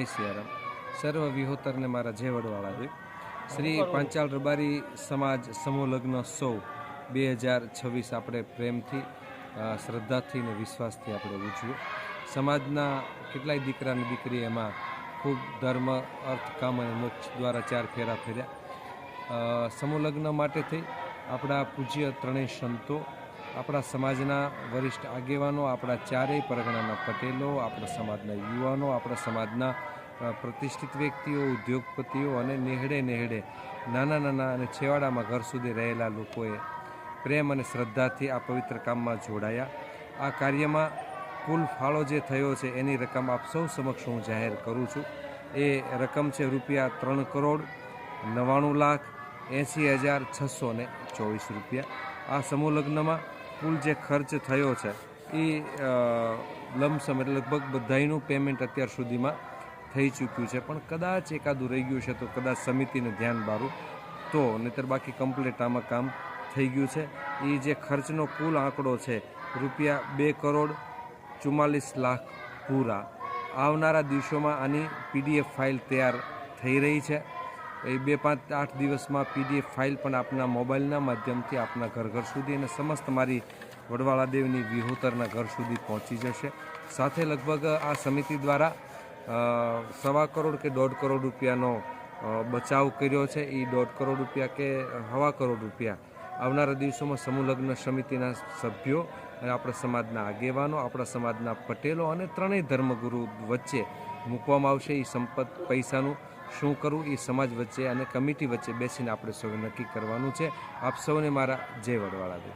જય સિયારામ. સર્વ વિહોતરને મારા જય વડવાળા દેવ. શ્રી પાંચાળ રબારી સમાજ સમૂહ લગ્નોત્સવ 2026 આપણે પ્રેમથી, શ્રદ્ધાથી ને વિશ્વાસથી આપણે ઉજવ્યો. સમાજના કેટલાય દીકરા અને દીકરી એમાં ખૂબ ધર્મ, અર્થ, કામ અને મોક્ષ દ્વારા 4 ફેરા ફેર્યા. સમૂહ લગ્ન માટે થઈ આપણા પૂજ્ય ત્રણેય સંતો, આપણા સમાજના વરિષ્ઠ આગેવાનો, આપણા ચારેય પરગણાના પટેલો, આપણા સમાજના યુવાનો, આપણા સમાજના પ્રતિષ્ઠિત વ્યક્તિઓ, ઉદ્યોગપતિઓ અને નેહડે નાના અને છેવાડામાં ઘર સુધી રહેલા લોકોએ પ્રેમ અને શ્રદ્ધાથી આ પવિત્ર કામમાં જોડાયા. આ કાર્યમાં કુલ ફાળો જે થયો છે એની રકમ આપ સૌ સમક્ષ હું જાહેર કરું છું. એ રકમ છે ₹3,89,80,624. આ સમૂહ લગ્નમાં કુલ જે ખર્ચ થયો છે એ લમસમ એટલે લગભગ બધાયનું પેમેન્ટ અત્યાર સુધીમાં થઈ ચૂક્યું છે. પણ કદાચ એકાદું રહી ગયું છે તો કદાચ સમિતિને ધ્યાન બારું તો, નહીંતર બાકી કમ્પ્લીટ આમાં કામ થઈ ગયું છે. એ જે ખર્ચનો કુલ આંકડો છે ₹2,44,00,000 પૂરા. આવનારા દિવસોમાં આની PDF ફાઇલ તૈયાર થઈ રહી છે. એ 2-5-8 દિવસમાં PDF ફાઇલ પણ આપના મોબાઈલના માધ્યમથી આપના ઘર સુધી અને સમસ્ત મારી વડવાળા દેવની વિહોતરના ઘર સુધી પહોંચી જશે. સાથે લગભગ આ સમિતિ દ્વારા 1.25 કરોડ કે 1.5 કરોડ રૂપિયાનો બચાવ કર્યો છે. એ 1.5 કરોડ રૂપિયા કે 1.25 કરોડ રૂપિયા આવનારા દિવસોમાં સમૂહ લગ્ન સમિતિના સભ્યો અને આપણા સમાજના આગેવાનો, આપણા સમાજના પટેલો અને ત્રણેય ધર્મગુરુ વચ્ચે મૂકવામાં આવશે. એ સંપત્ત પૈસાનું શું કરવું એ સમાજ વચ્ચે અને કમિટી વચ્ચે બેસીને આપણે સૌએ નક્કી કરવાનું છે. આપ સૌને મારા જય વડવાળા દેવ.